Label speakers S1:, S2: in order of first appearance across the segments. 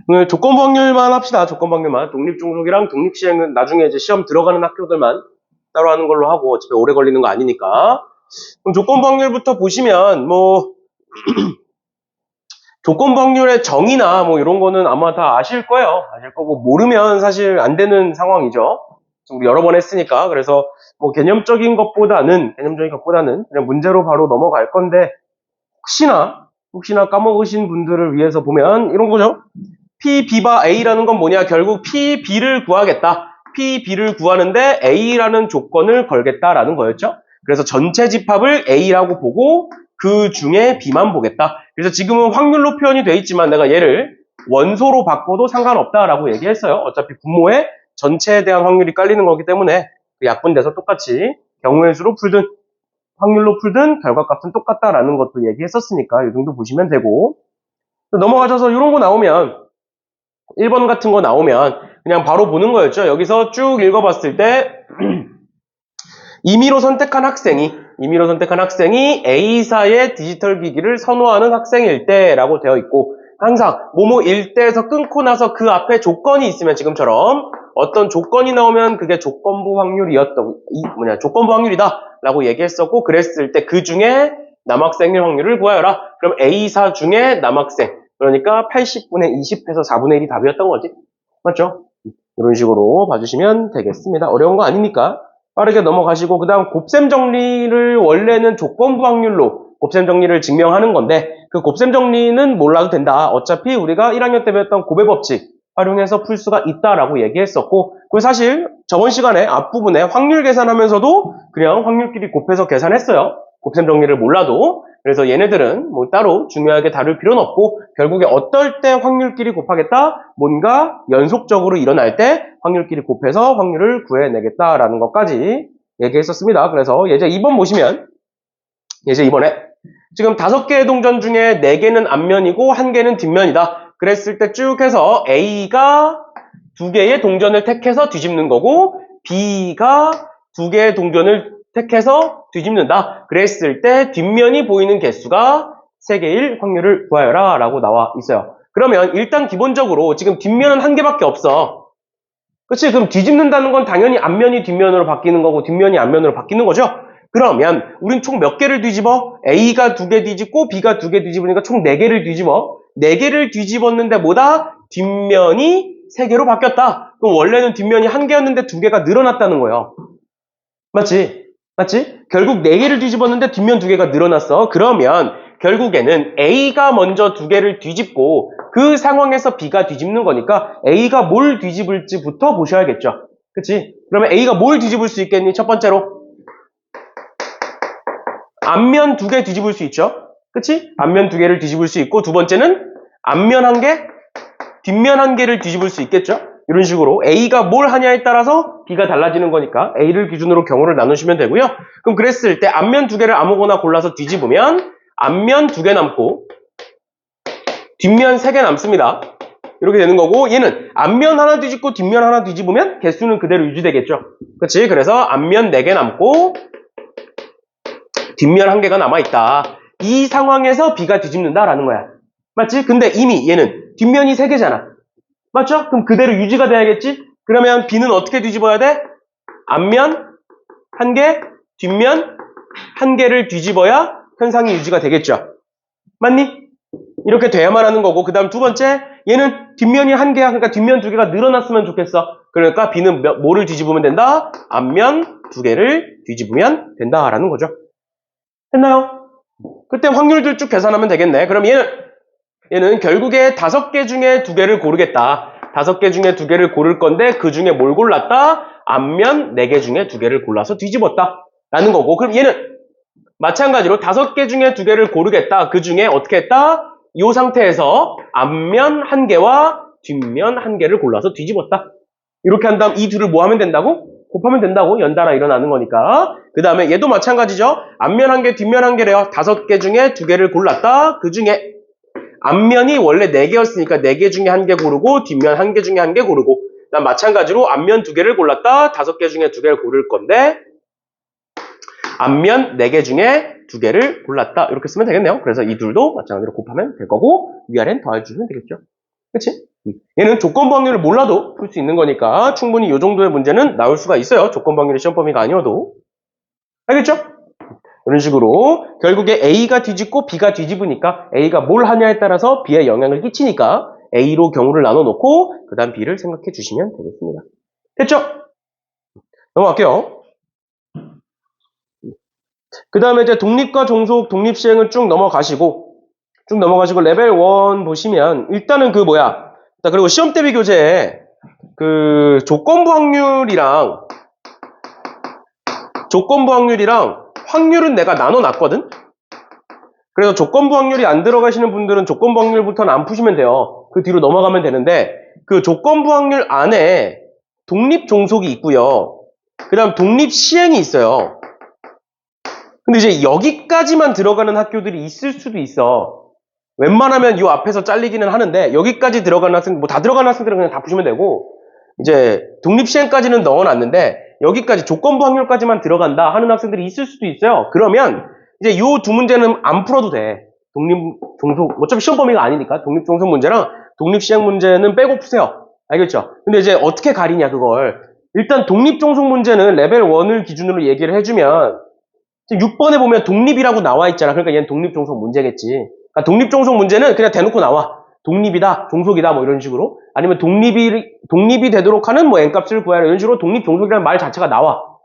S1: 오늘 조건부 확률만 합시다. 조건부 확률만. 독립중속이랑 독립시행은 나중에 이제 시험 들어가는 학교들만 따로 하는 걸로 하고 어차피 오래 걸리는 거 아니니까. 그럼 조건부 확률부터 보시면 조건부 확률의 정의나 이런 거는 아마 다 아실 거예요. 아실 거고 모르면 사실 안 되는 상황이죠. 우리 여러 번 했으니까. 그래서 개념적인 것보다는 그냥 문제로 바로 넘어갈 건데 혹시나 까먹으신 분들을 위해서 보면 이런 거죠. P, B바 A라는 건 뭐냐? 결국 P, B를 구하겠다. P, B를 구하는데 A라는 조건을 걸겠다라는 거였죠. 그래서 전체 집합을 A라고 보고 그 중에 B만 보겠다. 그래서 지금은 확률로 표현이 돼 있지만 내가 얘를 원소로 바꿔도 상관없다라고 얘기했어요. 어차피 분모에 전체에 대한 확률이 깔리는 거기 때문에 약분돼서 똑같이 경우의 수로 풀든 확률로 풀든 결과값은 똑같다라는 것도 얘기했었으니까 이 정도 보시면 되고, 넘어가셔서 이런 거 나오면 1번 같은 거 나오면 그냥 바로 보는 거였죠. 여기서 쭉 읽어봤을 때 임의로 선택한 학생이 A사의 디지털 기기를 선호하는 학생일 때라고 되어 있고, 항상 뭐뭐일 때에서 끊고 나서 그 앞에 조건이 있으면 지금처럼 어떤 조건이 나오면 그게 조건부 확률이다 라고 얘기했었고, 그랬을 때 그 중에 남학생일 확률을 구하여라. 그럼 A사 중에 남학생, 그러니까 80분의 20해서 4분의 1이 답이었던 거지. 맞죠? 이런 식으로 봐주시면 되겠습니다. 어려운 거 아니니까 빠르게 넘어가시고, 그 다음 곱셈 정리를 원래는 조건부 확률로 곱셈 정리를 증명하는 건데, 그 곱셈 정리는 몰라도 된다. 어차피 우리가 1학년 때 배웠던 곱의 법칙 활용해서 풀 수가 있다라고 얘기했었고, 그리고 사실 저번 시간에 앞부분에 확률 계산하면서도 그냥 확률끼리 곱해서 계산했어요. 곱셈 정리를 몰라도. 그래서 얘네들은 따로 중요하게 다룰 필요는 없고, 결국에 어떨 때 확률끼리 곱하겠다? 뭔가 연속적으로 일어날 때 확률끼리 곱해서 확률을 구해내겠다라는 것까지 얘기했었습니다. 그래서 예제 2번 보시면, 예제 2번에 지금 5개의 동전 중에 4개는 앞면이고 1개는 뒷면이다. 그랬을 때 쭉 해서 A가 2개의 동전을 택해서 뒤집는 거고, B가 2개의 동전을 택해서 뒤집는다. 그랬을 때 뒷면이 보이는 개수가 3개일 확률을 구하여라 라고 나와 있어요. 그러면 일단 기본적으로 지금 뒷면은 1개밖에 없어. 그치? 그럼 뒤집는다는 건 당연히 앞면이 뒷면으로 바뀌는 거고 뒷면이 앞면으로 바뀌는 거죠? 그러면 우린 총 몇 개를 뒤집어? A가 2개 뒤집고 B가 2개 뒤집으니까 총 4개를 뒤집어. 4개를 뒤집었는데 뭐다? 뒷면이 3개로 바뀌었다. 그럼 원래는 뒷면이 1개였는데 2개가 늘어났다는 거예요. 맞지? 결국 4개를 뒤집었는데 뒷면 2개가 늘어났어. 그러면 결국에는 A가 먼저 2개를 뒤집고 그 상황에서 B가 뒤집는 거니까 A가 뭘 뒤집을지부터 보셔야겠죠. 그치? 그러면 A가 뭘 뒤집을 수 있겠니? 첫 번째로 앞면 2개 뒤집을 수 있죠. 그치? 앞면 2개를 뒤집을 수 있고, 두 번째는 앞면 1개, 뒷면 1개를 뒤집을 수 있겠죠. 이런 식으로 A가 뭘 하냐에 따라서 B가 달라지는 거니까 A를 기준으로 경우를 나누시면 되고요. 그럼 그랬을 때 앞면 2개를 아무거나 골라서 뒤집으면 앞면 2개 남고 뒷면 3개 남습니다. 이렇게 되는 거고, 얘는 앞면 하나 뒤집고 뒷면 하나 뒤집으면 개수는 그대로 유지되겠죠. 그치? 그래서 앞면 4개 남고 뒷면 1개가 남아있다. 이 상황에서 B가 뒤집는다라는 거야. 맞지? 근데 이미 얘는 뒷면이 3개잖아. 맞죠? 그럼 그대로 유지가 돼야겠지? 그러면 B는 어떻게 뒤집어야 돼? 앞면 1개, 뒷면 1개를 뒤집어야 현상이 유지가 되겠죠. 맞니? 이렇게 돼야만 하는 거고, 그 다음 두 번째, 얘는 뒷면이 1개야. 그러니까 뒷면 2개가 늘어났으면 좋겠어. 그러니까 B는 뭐를 뒤집으면 된다? 앞면 2개를 뒤집으면 된다라는 거죠. 됐나요? 그때 확률들 쭉 계산하면 되겠네. 그럼 얘는 결국에 5개 중에 2개를 고르겠다. 5개 중에 2개를 고를 건데 그 중에 뭘 골랐다? 앞면 4개 중에 2개를 골라서 뒤집었다. 라는 거고, 그럼 얘는 마찬가지로 5개 중에 2개를 고르겠다. 그 중에 어떻게 했다? 이 상태에서 앞면 1개와 뒷면 1개를 골라서 뒤집었다. 이렇게 한 다음 이 둘을 뭐 하면 된다고? 곱하면 된다고. 연달아 일어나는 거니까. 그 다음에 얘도 마찬가지죠. 앞면 1개, 뒷면 1개래요. 5개 중에 2개를 골랐다. 그 중에 앞면이 원래 4개였으니까 4개 중에 1개 고르고 뒷면 1개 중에 1개 고르고, 그다음 마찬가지로 앞면 2개를 골랐다. 5개 중에 2개를 고를 건데 앞면 4개 중에 2개를 골랐다. 이렇게 쓰면 되겠네요. 그래서 이 둘도 마찬가지로 곱하면 될 거고 위아래는 더해주면 되겠죠. 그치? 얘는 조건부 확률을 몰라도 풀 수 있는 거니까 충분히 이 정도의 문제는 나올 수가 있어요. 조건부 확률이 시험 범위가 아니어도. 알겠죠? 이런 식으로 결국에 A가 뒤집고 B가 뒤집으니까 A가 뭘 하냐에 따라서 B에 영향을 끼치니까 A로 경우를 나눠놓고 그 다음 B를 생각해 주시면 되겠습니다. 됐죠? 넘어갈게요. 그 다음에 이제 독립과 종속, 독립시행을 쭉 넘어가시고 레벨 1 보시면 일단은 그 뭐야. 그리고 시험 대비 교재에 그 조건부 확률이랑 확률은 내가 나눠놨거든? 그래서 조건부 확률이 안 들어가시는 분들은 조건부 확률부터는 안 푸시면 돼요. 그 뒤로 넘어가면 되는데 그 조건부 확률 안에 독립 종속이 있고요. 그 다음 독립 시행이 있어요. 근데 이제 여기까지만 들어가는 학교들이 있을 수도 있어. 웬만하면 이 앞에서 잘리기는 하는데 여기까지 들어가는 학생, 뭐 다 들어가는 학생들은 그냥 다 푸시면 되고 이제 독립 시행까지는 넣어놨는데 여기까지 조건부 확률까지만 들어간다 하는 학생들이 있을 수도 있어요. 그러면 이제 이 두 문제는 안 풀어도 돼. 독립 종속, 어차피 시험 범위가 아니니까 독립 종속 문제랑 독립 시행 문제는 빼고 푸세요. 알겠죠? 근데 이제 어떻게 가리냐 그걸. 일단 독립 종속 문제는 레벨 1을 기준으로 얘기를 해주면 6번에 보면 독립이라고 나와 있잖아. 그러니까 얘는 독립 종속 문제겠지. 그러니까 독립 종속 문제는 그냥 대놓고 나와. 독립이다, 종속이다, 뭐 이런 식으로. 아니면 독립이 되도록 하는 뭐 n값을 구하라 이런 식으로 독립 종속이라는 말 자체가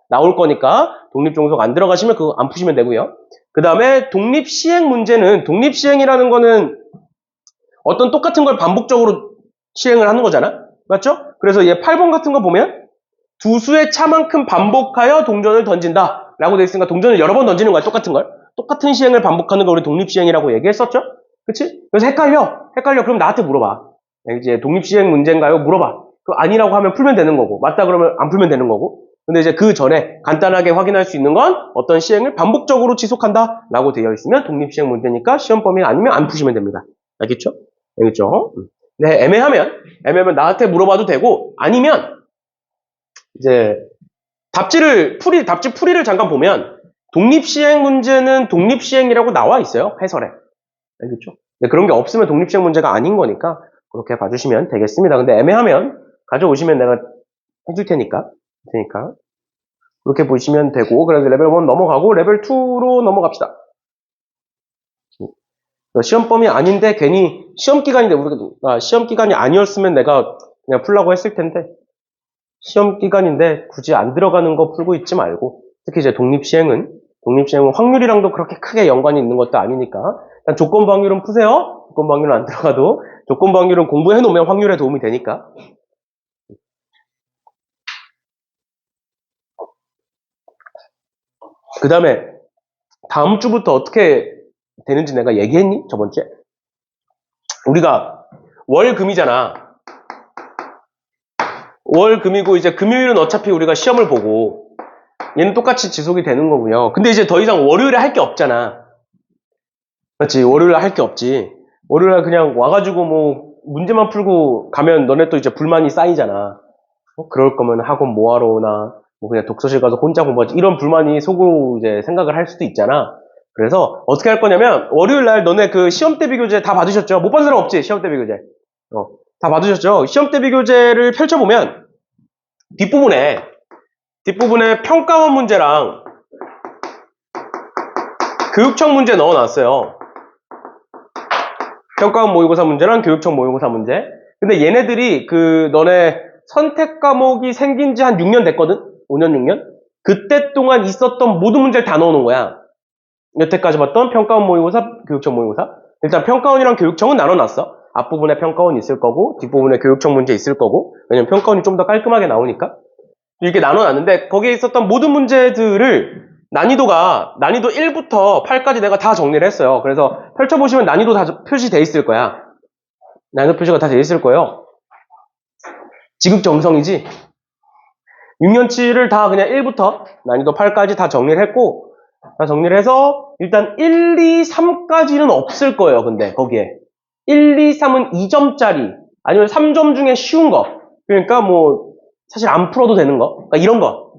S1: 나올 거니까 독립 종속 안 들어가시면 그거 안 푸시면 되고요. 그 다음에 독립 시행 문제는 독립 시행이라는 거는 어떤 똑같은 걸 반복적으로 시행을 하는 거잖아. 맞죠? 그래서 얘 8번 같은 거 보면 두 수의 차만큼 반복하여 동전을 던진다 라고 되어 있으니까 동전을 여러 번 던지는 거야. 똑같은 걸. 똑같은 시행을 반복하는 걸 우리 독립 시행이라고 얘기했었죠? 그치? 그래서 헷갈려. 그럼 나한테 물어봐. 이제 독립 시행 문제인가요? 물어봐. 그 아니라고 하면 풀면 되는 거고, 맞다 그러면 안 풀면 되는 거고. 근데 이제 그 전에 간단하게 확인할 수 있는 건 어떤 시행을 반복적으로 지속한다 라고 되어 있으면 독립 시행 문제니까 시험 범위 아니면 안 푸시면 됩니다. 알겠죠? 네, 애매하면 나한테 물어봐도 되고, 아니면 이제 답지 풀이를 잠깐 보면 독립시행 문제는 독립시행이라고 나와 있어요. 해설에. 알겠죠? 네, 그런 게 없으면 독립시행 문제가 아닌 거니까 그렇게 봐주시면 되겠습니다. 근데 애매하면 가져오시면 내가 해줄 테니까. 그렇게 보시면 되고, 그래서 레벨 1 넘어가고 레벨 2로 넘어갑시다. 시험 범위 아닌데 괜히 시험 기간인데 우리가 시험 기간이 아니었으면 내가 그냥 풀라고 했을 텐데 시험 기간인데 굳이 안 들어가는 거 풀고 있지 말고 특히 이제 독립시행은 확률이랑도 그렇게 크게 연관이 있는 것도 아니니까 일단 조건부 확률은 푸세요. 조건부 확률은 안 들어가도 조건부 확률은 공부해 놓으면 확률에 도움이 되니까. 그 다음에 다음 주부터 어떻게 되는지 내가 얘기했니? 저번주에? 우리가 월금이잖아. 월금이고 이제 금요일은 어차피 우리가 시험을 보고 얘는 똑같이 지속이 되는 거고요. 근데 이제 더 이상 월요일에 할 게 없잖아. 맞지? 월요일에 할 게 없지. 월요일에 그냥 와가지고 뭐 문제만 풀고 가면 너네 또 이제 불만이 쌓이잖아. 그럴 거면 학원 뭐하러 오나 뭐 그냥 독서실 가서 혼자 공부하지 이런 불만이 속으로 이제 생각을 할 수도 있잖아. 그래서 어떻게 할 거냐면 월요일 날 너네 그 시험 대비 교재 다 받으셨죠? 못 받은 사람 없지? 시험 대비 교재. 다 받으셨죠? 시험 대비 교재를 펼쳐보면 뒷부분에 평가원 문제랑 교육청 문제 넣어놨어요. 평가원 모의고사 문제랑 교육청 모의고사 문제. 근데 얘네들이 너네 선택 과목이 생긴 지 한 6년 됐거든? 5년, 6년? 그때 동안 있었던 모든 문제를 다 넣어놓은 거야. 여태까지 봤던 평가원 모의고사, 교육청 모의고사. 일단 평가원이랑 교육청은 나눠놨어. 앞부분에 평가원 있을 거고, 뒷부분에 교육청 문제 있을 거고. 왜냐면 평가원이 좀 더 깔끔하게 나오니까. 이렇게 나눠놨는데, 거기에 있었던 모든 문제들을 난이도 1부터 8까지 내가 다 정리를 했어요. 그래서 펼쳐보시면 난이도 다 표시돼 있을 거야. 난이도 표시가 다 돼 있을 거예요. 지극정성이지. 6년치를 다 그냥 1부터 난이도 8까지 다 정리를 했고, 다 정리를 해서 일단 1, 2, 3까지는 없을 거예요. 근데 거기에 1, 2, 3은 2점짜리 아니면 3점 중에 쉬운 거. 그러니까 뭐 사실 안 풀어도 되는 거. 그러니까 이런 거.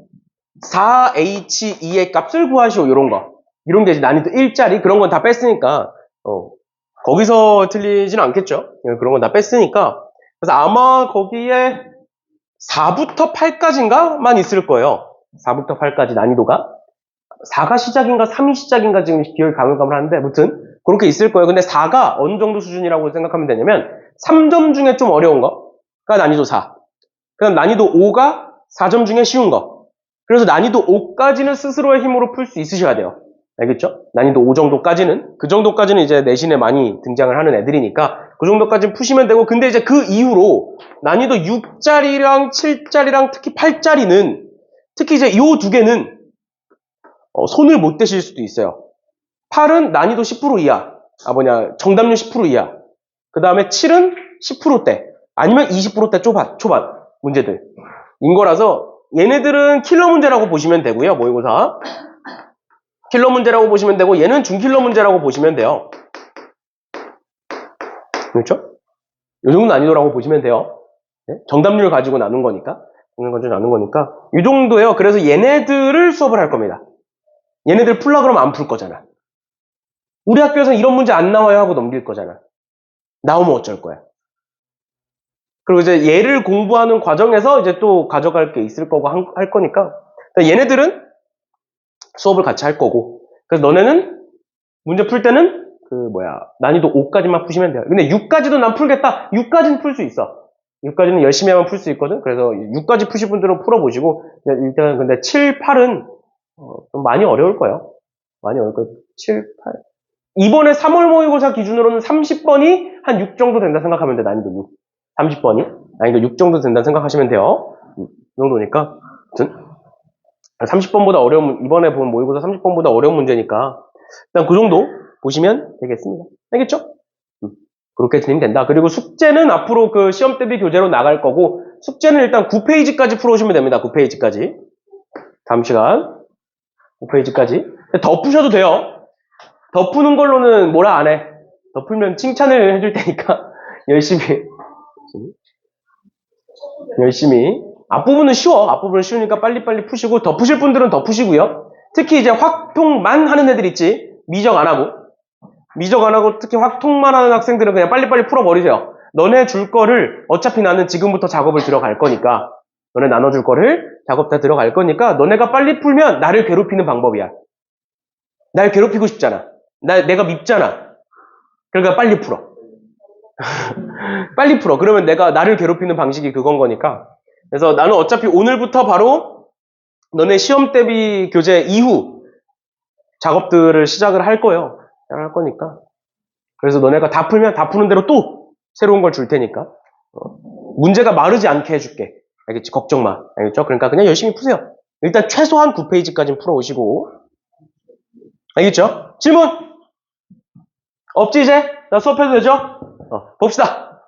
S1: 4H2의 값을 구하시오. 이런 거. 이런 게 이제 난이도 1짜리 그런 건 다 뺐으니까 거기서 틀리지는 않겠죠. 그런 건 다 뺐으니까. 그래서 아마 거기에 4부터 8까지인가만 있을 거예요. 4부터 8까지 난이도가. 4가 시작인가 3이 시작인가 지금 기억이 가물가물한데 아무튼 그렇게 있을 거예요. 근데 4가 어느 정도 수준이라고 생각하면 되냐면 3점 중에 좀 어려운 거가 난이도 4. 그다음 난이도 5가 4점 중에 쉬운 거. 그래서 난이도 5까지는 스스로의 힘으로 풀 수 있으셔야 돼요. 알겠죠? 난이도 5 정도까지는 그 정도까지는 이제 내신에 많이 등장을 하는 애들이니까 그 정도까지는 푸시면 되고 근데 이제 그 이후로 난이도 6짜리랑 7짜리랑 특히 8짜리는 특히 이제 요 두 개는 손을 못 대실 수도 있어요. 8은 난이도 10% 이하. 정답률 10% 이하. 그 다음에 7은 10%대. 아니면 20%대 초반 문제들. 인 거라서 얘네들은 킬러 문제라고 보시면 되고요. 모의고사. 킬러 문제라고 보시면 되고 얘는 중킬러 문제라고 보시면 돼요. 그렇죠? 이 정도 난이도라고 보시면 돼요. 네? 정답률 가지고 나눈 거니까. 이 정도예요. 그래서 얘네들을 수업을 할 겁니다. 얘네들 풀라 그러면 안 풀 거잖아. 우리 학교에서는 이런 문제 안 나와요 하고 넘길 거잖아. 나오면 어쩔 거야. 그리고 이제 얘를 공부하는 과정에서 이제 또 가져갈 게 있을 거고 할 거니까 얘네들은 수업을 같이 할 거고 그래서 너네는 문제 풀 때는 난이도 5까지만 푸시면 돼요. 근데 6까지도 난 풀겠다. 6까지는 풀 수 있어. 6까지는 열심히 하면 풀 수 있거든. 그래서 6까지 푸실 분들은 풀어보시고 일단 근데 7, 8은 좀 많이 어려울 거예요. 많이 어려울 거예요. 7, 8 이번에 3월 모의고사 기준으로는 30번이 한 6 정도 된다 생각하면 돼. 난이도 6. 30번이 난이도 6 정도 된다 생각하시면 돼요. 이 정도니까. 아무튼 30번보다 어려운 이번에 본 모의고사 30번보다 어려운 문제니까 일단 그 정도 보시면 되겠습니다. 알겠죠? 그렇게 진행이 된다. 그리고 숙제는 앞으로 그 시험 대비 교재로 나갈 거고 숙제는 일단 9페이지까지 풀어오시면 됩니다. 9페이지까지. 다음 시간 9페이지까지. 더 푸셔도 돼요. 더 푸는 걸로는 뭐라 안 해. 더 풀면 칭찬을 해줄 테니까 열심히. 앞부분은 쉬워. 앞부분은 쉬우니까 빨리빨리 푸시고 더 푸실 분들은 더 푸시고요. 특히 이제 확통만 하는 애들 있지. 미적 안 하고 특히 확통만 하는 학생들은 그냥 빨리빨리 풀어버리세요. 너네 줄 거를 어차피 나는 지금부터 작업을 들어갈 거니까 너네 나눠줄 거를 작업 다 들어갈 거니까 너네가 빨리 풀면 나를 괴롭히는 방법이야. 날 괴롭히고 싶잖아. 내가 밉잖아. 그러니까 빨리 풀어. 빨리 풀어. 그러면 내가 나를 괴롭히는 방식이 그건 거니까. 그래서 나는 어차피 오늘부터 바로 너네 시험 대비 교재 이후 작업들을 시작을 할 거예요. 할 거니까. 그래서 너네가 다 풀면 다 푸는 대로 또 새로운 걸 줄 테니까. 문제가 마르지 않게 해줄게. 알겠지? 걱정 마. 알겠죠? 그러니까 그냥 열심히 푸세요. 일단 최소한 9페이지까지는 풀어오시고. 알겠죠? 질문! 없지 이제? 나 수업해도 되죠? 봅시다.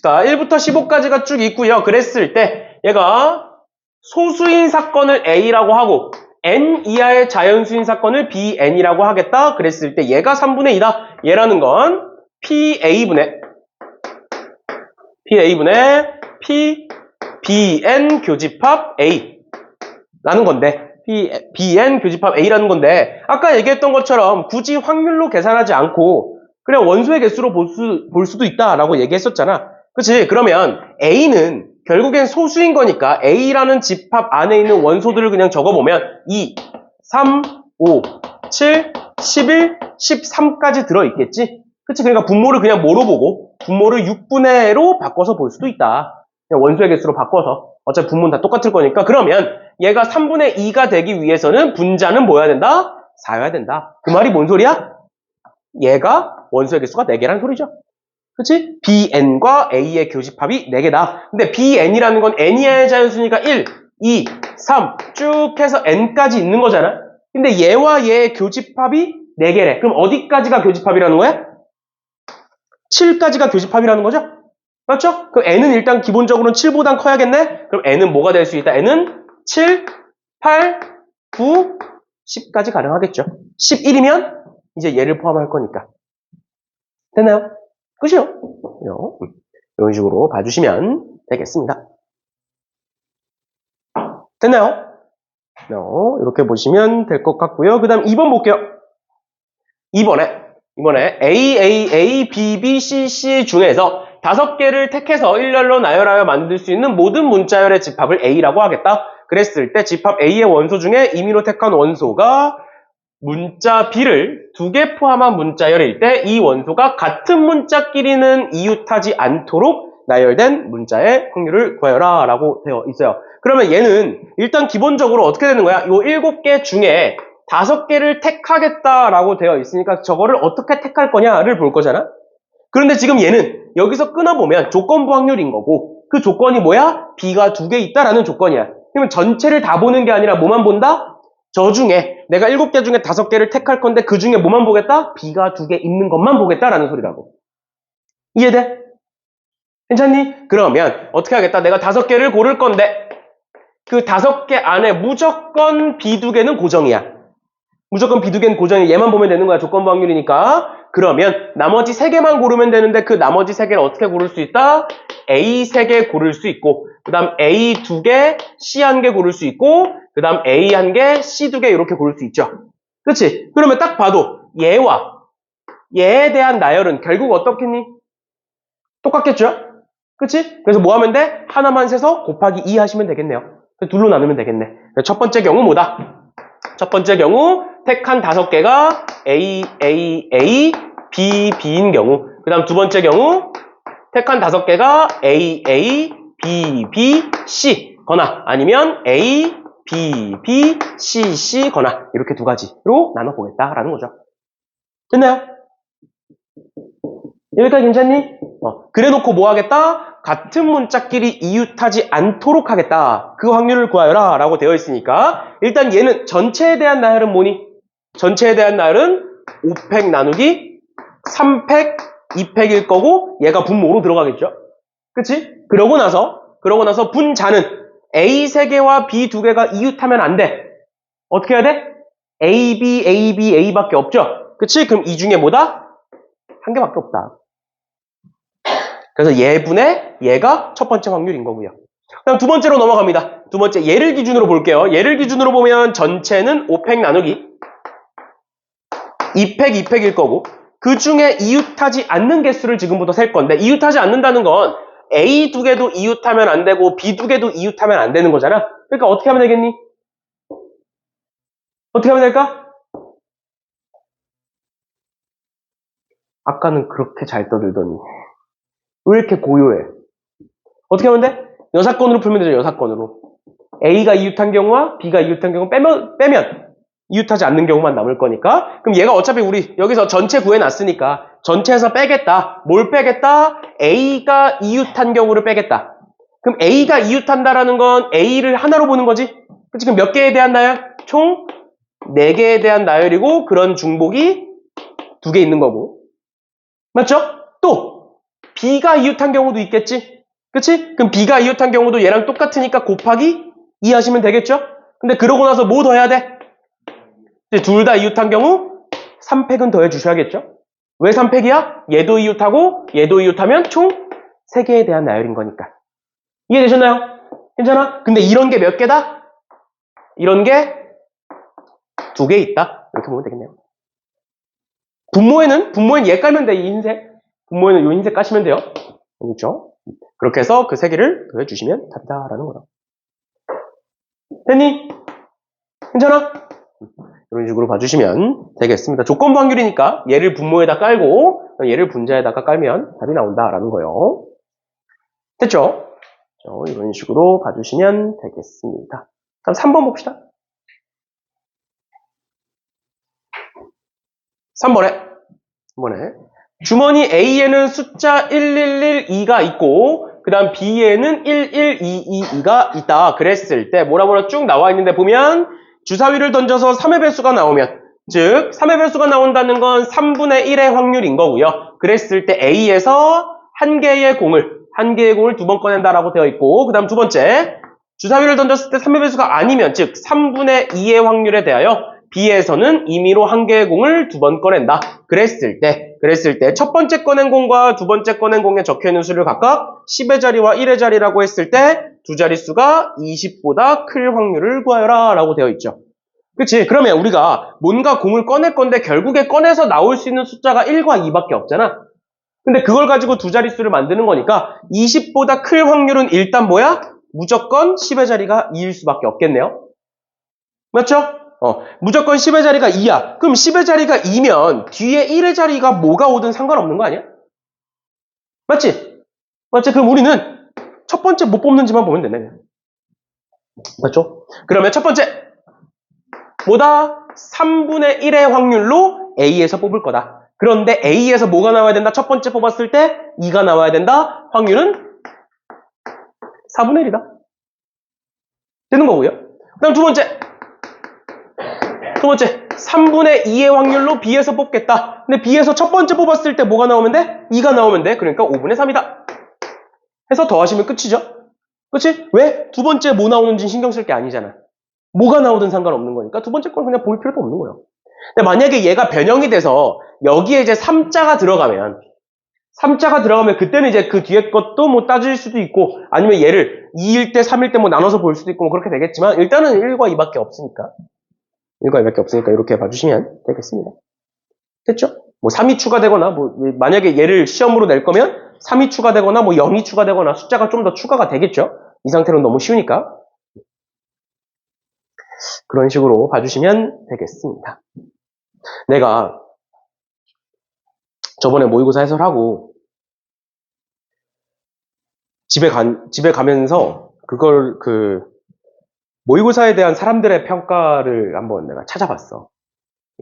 S1: 자, 1부터 15까지가 쭉 있고요. 그랬을 때 얘가 소수인 사건을 A라고 하고 N 이하의 자연수인 사건을 BN이라고 하겠다. 그랬을 때 얘가 3분의 2다. 얘라는 건 PA분의 PBN 교집합 A라는 건데 BN 교집합 A라는 건데 아까 얘기했던 것처럼 굳이 확률로 계산하지 않고 그냥 원소의 개수로 볼 수도 있다라고 얘기했었잖아. 그치? 그러면 A는 결국엔 소수인 거니까 A라는 집합 안에 있는 원소들을 그냥 적어보면 2, 3, 5, 7, 11, 13까지 들어있겠지? 그치? 그러니까 분모를 그냥 뭐로 보고 분모를 6분의 1로 바꿔서 볼 수도 있다. 그냥 원소의 개수로 바꿔서 어차피 분모는 다 똑같을 거니까 그러면 얘가 3분의 2가 되기 위해서는 분자는 뭐여야 된다? 4여야 된다. 그 말이 뭔 소리야? 얘가 원소의 개수가 4개라는 소리죠. 그치? BN과 A의 교집합이 4개다. 근데 BN이라는 건 N이하의 자연수니까 1, 2, 3 쭉 해서 N까지 있는 거잖아. 근데 얘와 얘의 교집합이 4개래. 그럼 어디까지가 교집합이라는 거야? 7까지가 교집합이라는 거죠? 맞죠? 그럼 N은 일단 기본적으로는 7보단 커야겠네? 그럼 N은 뭐가 될 수 있다? N은 7, 8, 9, 10까지 가능하겠죠. 11이면 이제 얘를 포함할 거니까. 됐나요? 끝이요. 이런 식으로 봐주시면 되겠습니다. 됐나요? 이렇게 보시면 될 것 같고요. 그 다음 2번 볼게요. 2번에 이번에 A, B, B, C 중에서 5개를 택해서 일렬로 나열하여 만들 수 있는 모든 문자열의 집합을 A라고 하겠다. 그랬을 때 집합 A의 원소 중에 임의로 택한 원소가 문자 B를 2개 포함한 문자열일 때 이 원소가 같은 문자끼리는 이웃하지 않도록 나열된 문자의 확률을 구하여라 라고 되어 있어요. 그러면 얘는 일단 기본적으로 어떻게 되는 거야? 이 7개 중에 5개를 택하겠다라고 되어 있으니까 저거를 어떻게 택할 거냐를 볼 거잖아? 그런데 지금 얘는 여기서 끊어보면 조건부 확률인 거고 그 조건이 뭐야? B가 2개 있다라는 조건이야. 그러면 전체를 다 보는 게 아니라 뭐만 본다? 저 중에 내가 7개 중에 5개를 택할 건데 그 중에 뭐만 보겠다? B가 2개 있는 것만 보겠다라는 소리라고. 이해돼? 괜찮니? 그러면 어떻게 하겠다? 내가 5개를 고를 건데 그 5개 안에 무조건 B 2개는 고정이야. 무조건 B 2개는 고정이야. 얘만 보면 되는 거야. 조건부 확률이니까. 그러면 나머지 3개만 고르면 되는데 그 나머지 3개를 어떻게 고를 수 있다? A 3개 고를 수 있고 그 다음 A 2개, C 1개 고를 수 있고 그 다음 A 1개, C 2개 이렇게 고를 수 있죠. 그치? 그러면 딱 봐도 얘와 얘에 대한 나열은 결국 어떻겠니? 똑같겠죠? 그치? 그래서 뭐 하면 돼? 하나만 세서 곱하기 2 하시면 되겠네요. 둘로 나누면 되겠네. 첫 번째 경우 뭐다? 첫 번째 경우 택한 5개가 A, B, B인 경우. 그 다음 두 번째 경우 택한 5개가 A, B, C 거나 아니면 A, B, C 거나 이렇게 2가지로 나눠보겠다라는 거죠. 됐나요? 여기까지 괜찮니? 그래놓고 뭐 하겠다? 같은 문자끼리 이웃하지 않도록 하겠다. 그 확률을 구하여라 라고 되어 있으니까 일단 얘는 전체에 대한 나열은 뭐니? 전체에 대한 나열은 5팩 나누기 3팩, 2팩일 거고 얘가 분모로 들어가겠죠? 그치? 그러고 나서 분자는 A 3개와 B 2개가 이웃하면 안 돼. 어떻게 해야 돼? A, B, A밖에 없죠? 그치? 그럼 이 중에 뭐다? 한 개밖에 없다. 그래서 얘분의 얘가 첫 번째 확률인 거고요. 그럼 두 번째로 넘어갑니다. 두 번째 얘를 기준으로 볼게요. 얘를 기준으로 보면 전체는 5팩 나누기 2팩일 거고 그 중에 이웃하지 않는 개수를 지금부터 셀 건데 이웃하지 않는다는 건 A 2개도 이웃하면 안 되고 B 2개도 이웃하면 안 되는 거잖아. 그러니까 어떻게 하면 되겠니? 어떻게 하면 될까? 아까는 그렇게 잘 떠들더니 왜 이렇게 고요해? 어떻게 하면 돼? 여사건으로 풀면 되죠. 여사건으로. A가 이웃한 경우와 B가 이웃한 경우 빼면 이웃하지 않는 경우만 남을 거니까 그럼 얘가 어차피 우리 여기서 전체 구해놨으니까 전체에서 빼겠다. 뭘 빼겠다? A가 이웃한 경우를 빼겠다. 그럼 A가 이웃한다라는 건 A를 하나로 보는 거지? 그치? 그럼 몇 개에 대한 나열? 총 4개에 대한 나열이고 그런 중복이 2개 있는 거고 맞죠? 또 B가 이웃한 경우도 있겠지? 그치? 그럼 B가 이웃한 경우도 얘랑 똑같으니까 곱하기 2 하시면 되겠죠? 근데 그러고 나서 뭐 더 해야 돼? 둘 다 이웃한 경우 3팩은 더해 주셔야겠죠? 왜 3팩이야? 얘도 이웃하고 얘도 이웃하면 총 3개에 대한 나열인 거니까. 이해되셨나요? 괜찮아? 근데 이런 게 몇 개다? 이런 게 2개 있다. 이렇게 보면 되겠네요. 분모에는 얘 깔면 돼. 이 흰색. 분모에는 이 흰색 까시면 돼요. 그렇죠? 그렇게 해서 그 3개를 더해 주시면 답이다라는 거다. 됐니? 괜찮아? 이런 식으로 봐주시면 되겠습니다. 조건부 확률이니까 얘를 분모에다 깔고 얘를 분자에다가 깔면 답이 나온다라는 거예요. 됐죠? 이런 식으로 봐주시면 되겠습니다. 다음 3번 봅시다. 3번에 주머니 A에는 숫자 1112가 있고 그 다음 B에는 11222가 있다. 그랬을 때 뭐라 쭉 나와 있는데 보면 주사위를 던져서 3의 배수가 나오면 즉 3의 배수가 나온다는 건 3분의 1의 확률인 거고요. 그랬을 때 A에서 한 개의 공을 2번 꺼낸다라고 되어 있고 그 다음 두 번째 주사위를 던졌을 때 3의 배수가 아니면 즉 3분의 2의 확률에 대하여 B에서는 임의로 한 개의 공을 2번 꺼낸다. 그랬을 때 첫 번째 꺼낸 공과 두 번째 꺼낸 공에 적혀있는 수를 각각 10의 자리와 1의 자리라고 했을 때 두 자릿수가 20보다 클 확률을 구하여라 라고 되어 있죠. 그치? 그러면 우리가 뭔가 공을 꺼낼 건데 결국에 꺼내서 나올 수 있는 숫자가 1과 2밖에 없잖아. 근데 그걸 가지고 두 자릿수를 만드는 거니까 20보다 클 확률은 일단 뭐야? 무조건 10의 자리가 2일 수밖에 없겠네요. 맞죠? 무조건 10의 자리가 2야. 그럼 10의 자리가 2면 뒤에 1의 자리가 뭐가 오든 상관없는 거 아니야? 맞지? 맞지? 그럼 우리는 첫 번째 못 뽑는지만 보면 되네. 맞죠? 그러면 첫 번째 뭐다? 3분의 1의 확률로 A에서 뽑을 거다. 그런데 A에서 뭐가 나와야 된다? 첫 번째 뽑았을 때 2가 나와야 된다. 확률은 4분의 1이다. 되는 거고요. 그 다음 두 번째 3분의 2의 확률로 B에서 뽑겠다. 근데 B에서 첫 번째 뽑았을 때 뭐가 나오면 돼? 2가 나오면 돼. 그러니까 5분의 3이다. 해서 더하시면 끝이죠. 그치? 왜? 두 번째 뭐 나오는지 신경 쓸 게 아니잖아. 뭐가 나오든 상관없는 거니까 두 번째 건 그냥 볼 필요도 없는 거예요. 근데 만약에 얘가 변형이 돼서 여기에 이제 3자가 들어가면 그때는 이제 그 뒤에 것도 뭐 따질 수도 있고 아니면 얘를 2일 때 3일 때 뭐 나눠서 볼 수도 있고 뭐 그렇게 되겠지만 일단은 1과 2밖에 없으니까 이렇게 봐주시면 되겠습니다. 됐죠? 뭐 3이 추가되거나 뭐 만약에 얘를 시험으로 낼 거면 3이 추가되거나 뭐 0이 추가되거나 숫자가 좀 더 추가가 되겠죠? 이 상태로는 너무 쉬우니까 그런 식으로 봐주시면 되겠습니다. 내가 저번에 모의고사 해설하고 집에 가면서 그걸 모의고사에 대한 사람들의 평가를 한번 내가 찾아봤어.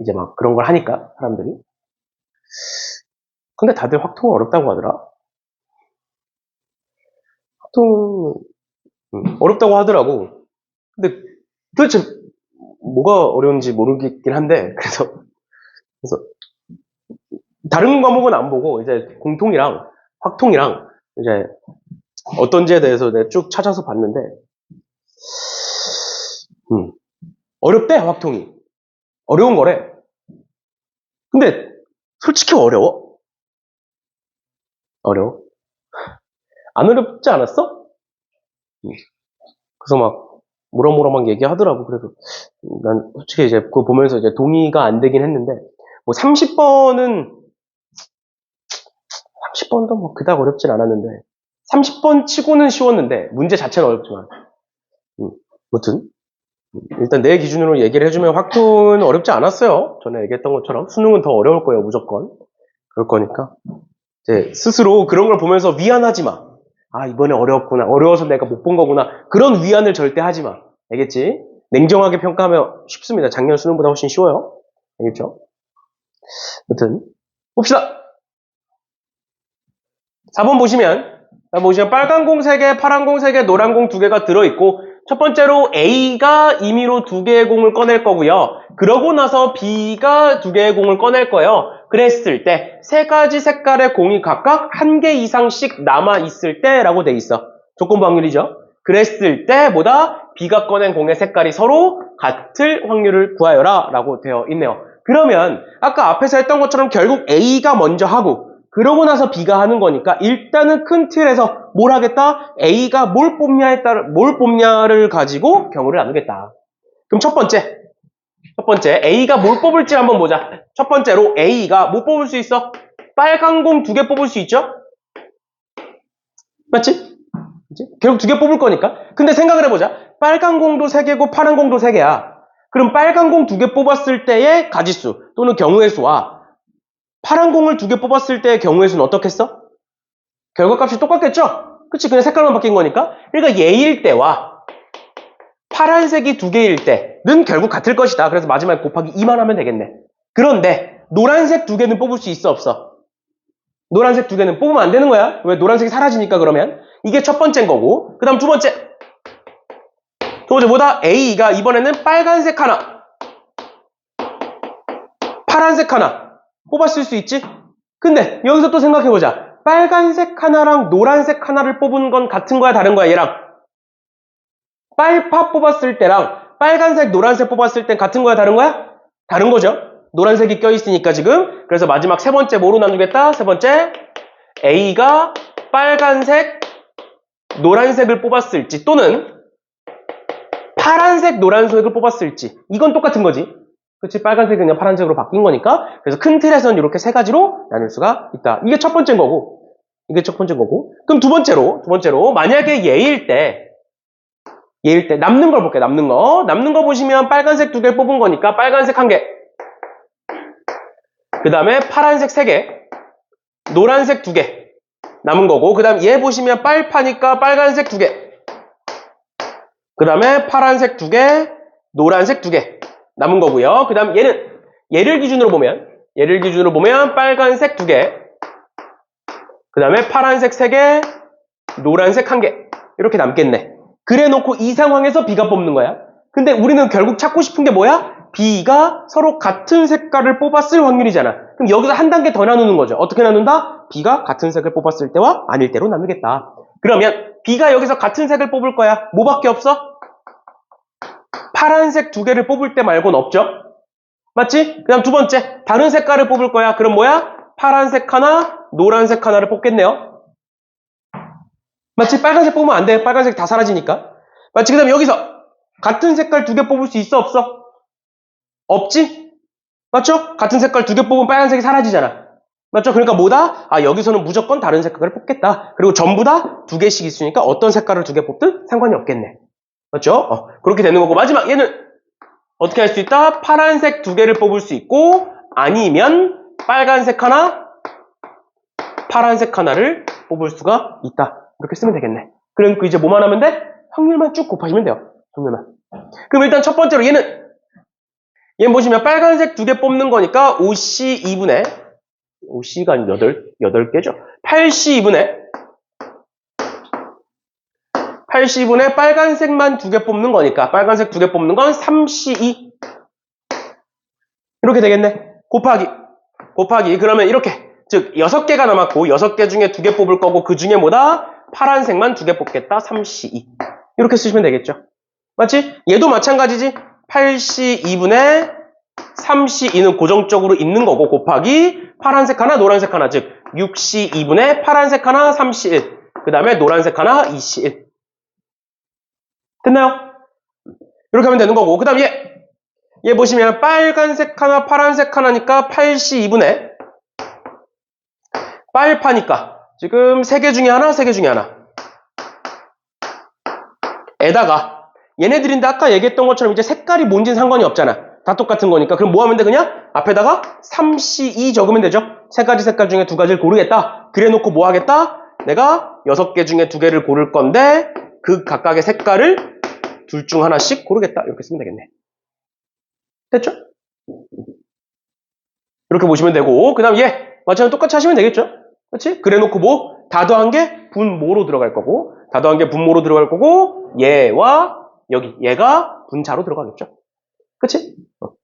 S1: 이제 막 그런 걸 하니까 사람들이. 근데 다들 확통 어렵다고 하더라. 확통 어렵다고 하더라고. 근데 도대체 뭐가 어려운지 모르겠긴 한데 그래서 다른 과목은 안 보고 이제 공통이랑 확통이랑 이제 어떤지에 대해서 내가 쭉 찾아서 봤는데 어렵대 확통이. 어려운 거래. 근데 솔직히 어려워. 안 어렵지 않았어? 그래서 막 뭐라 막 얘기하더라고. 그래서 난 솔직히 이제 그거 보면서 이제 동의가 안 되긴 했는데 뭐 30번도 뭐 그닥 어렵진 않았는데 30번 치고는 쉬웠는데 문제 자체는 어렵지만 아무튼 일단 내 기준으로 얘기를 해주면 확통은 어렵지 않았어요. 전에 얘기했던 것처럼 수능은 더 어려울 거예요. 무조건 그럴 거니까 이제 스스로 그런 걸 보면서 위안하지 마. 아 이번에 어려웠구나. 어려워서 내가 못 본 거구나. 그런 위안을 절대 하지 마. 알겠지? 냉정하게 평가하면 쉽습니다. 작년 수능보다 훨씬 쉬워요. 알겠죠? 아무튼 봅시다. 4번 보시면 빨간 공 3개, 파란 공 3개, 노란 공 2개가 들어있고 첫 번째로 A가 임의로 2개의 공을 꺼낼 거고요. 그러고 나서 B가 2개의 공을 꺼낼 거예요. 그랬을 때 3가지 색깔의 공이 각각 1개 이상씩 남아있을 때라고 돼 있어. 조건부 확률이죠. 그랬을 때 뭐다? B가 꺼낸 공의 색깔이 서로 같을 확률을 구하여라 라고 되어 있네요. 그러면 아까 앞에서 했던 것처럼 결국 A가 먼저 하고 그러고 나서 B가 하는 거니까 일단은 큰 틀에서 뭘 하겠다? A가 뭘 뽑냐를 가지고 경우를 나누겠다. 그럼 첫 번째 A가 뭘 뽑을지 한번 보자. 첫 번째로 A가 뭐 뽑을 수 있어? 빨간 공 2개 뽑을 수 있죠? 맞지? 결국 2개 뽑을 거니까. 근데 생각을 해보자. 빨간 공도 3개고 파란 공도 3개야. 그럼 빨간 공 2개 뽑았을 때의 가지수 또는 경우의 수와 파란 공을 2개 뽑았을 때의 경우의 수는 어떻겠어? 결과값이 똑같겠죠? 그치? 그냥 색깔만 바뀐 거니까. 그러니까 얘일 때와 파란색이 2개일 때는 결국 같을 것이다. 그래서 마지막에 곱하기 2만 하면 되겠네. 그런데 노란색 2개는 뽑을 수 있어 없어? 노란색 2개는 뽑으면 안 되는 거야. 왜? 노란색이 사라지니까 그러면. 이게 첫 번째인 거고. 그 다음 두 번째 뭐다? A가 이번에는 빨간색 하나 파란색 하나 뽑았을 수 있지? 근데 여기서 또 생각해보자. 빨간색 하나랑 노란색 하나를 뽑은 건 같은 거야 다른 거야 얘랑? 빨파 뽑았을 때랑 빨간색 노란색 뽑았을 땐 같은 거야 다른 거야? 다른 거죠. 노란색이 껴있으니까 지금. 그래서 마지막 세 번째 뭐로 나누겠다? 세 번째 A가 빨간색 노란색을 뽑았을지 또는 파란색, 노란색을 뽑았을지. 이건 똑같은 거지. 그렇지? 빨간색이 그냥 파란색으로 바뀐 거니까. 그래서 큰 틀에서는 이렇게 세 가지로 나눌 수가 있다. 이게 첫 번째인 거고. 이게 첫 번째 거고. 그럼 두 번째로, 만약에 예일 때, 남는 걸 볼게요, 남는 거. 남는 거 보시면 빨간색 2개 뽑은 거니까 빨간색 1개. 그 다음에 파란색 3개. 노란색 2개. 남은 거고. 그 다음 얘 보시면 빨파니까 빨간색 2개. 그 다음에 파란색 2개, 노란색 2개. 남은 거고요. 그 다음 얘를 기준으로 보면 빨간색 2개, 그 다음에 파란색 3개, 노란색 1개. 이렇게 남겠네. 그래 놓고 이 상황에서 B가 뽑는 거야. 근데 우리는 결국 찾고 싶은 게 뭐야? B가 서로 같은 색깔을 뽑았을 확률이잖아. 그럼 여기서 한 단계 더 나누는 거죠. 어떻게 나눈다? B가 같은 색을 뽑았을 때와 아닐 때로 나누겠다. 그러면 B가 여기서 같은 색을 뽑을 거야. 뭐밖에 없어? 파란색 2개를 뽑을 때 말고는 없죠? 맞지? 그 다음 두 번째, 다른 색깔을 뽑을 거야. 그럼 뭐야? 파란색 하나, 노란색 하나를 뽑겠네요. 맞지? 빨간색 뽑으면 안 돼. 빨간색 다 사라지니까. 맞지? 그 다음에 여기서 같은 색깔 2개 뽑을 수 있어? 없어? 없지? 맞죠? 같은 색깔 2개 뽑으면 빨간색이 사라지잖아. 맞죠? 그러니까 뭐다? 여기서는 무조건 다른 색깔을 뽑겠다. 그리고 전부 다 2개씩 있으니까 어떤 색깔을 2개 뽑든 상관이 없겠네. 맞죠? 그렇게 되는 거고. 마지막 얘는 어떻게 할 수 있다? 파란색 2개를 뽑을 수 있고, 아니면 빨간색 하나, 파란색 하나를 뽑을 수가 있다. 이렇게 쓰면 되겠네. 그럼 이제 뭐만 하면 돼? 확률만 쭉 곱하시면 돼요. 확률만. 그럼 일단 첫 번째로 얘는 보시면 빨간색 2개 뽑는 거니까 5C 2분의 5C가 8개죠. 8C2분의 빨간색만 2개 뽑는 거니까 빨간색 2개 뽑는 건 3C2 이렇게 되겠네. 곱하기 그러면 이렇게 즉 6개가 남았고 6개 중에 2개 뽑을 거고 그 중에 뭐다? 파란색만 2개 뽑겠다. 3C2 이렇게 쓰시면 되겠죠. 맞지? 얘도 마찬가지지. 8C2분의 3C2는 고정적으로 있는 거고 곱하기 파란색 하나 노란색 하나 즉 6C2분의 파란색 하나 3C1 그 다음에 노란색 하나 2C1 됐나요? 이렇게 하면 되는 거고 그 다음 얘 보시면 빨간색 하나 파란색 하나니까 8C2분의 빨파니까 지금 3개 중에 하나 3개 중에 하나 에다가 얘네들인데 아까 얘기했던 것처럼 이제 색깔이 뭔지는 상관이 없잖아. 다 똑같은 거니까. 그럼 뭐 하면 돼? 그냥 앞에다가 3C2 적으면 되죠. 세 가지 색깔 중에 2가지를 고르겠다. 그래 놓고 뭐 하겠다? 내가 6개 중에 2개를 고를 건데 그 각각의 색깔을 둘 중 하나씩 고르겠다. 이렇게 쓰면 되겠네. 됐죠? 이렇게 보시면 되고 그 다음 마찬가지로 똑같이 하시면 되겠죠? 그렇지? 그래 놓고 뭐? 다 더한 게 분모로 들어갈 거고 다 더한 게 분모로 들어갈 거고 얘와 얘가 분자로 들어가겠죠? 그치?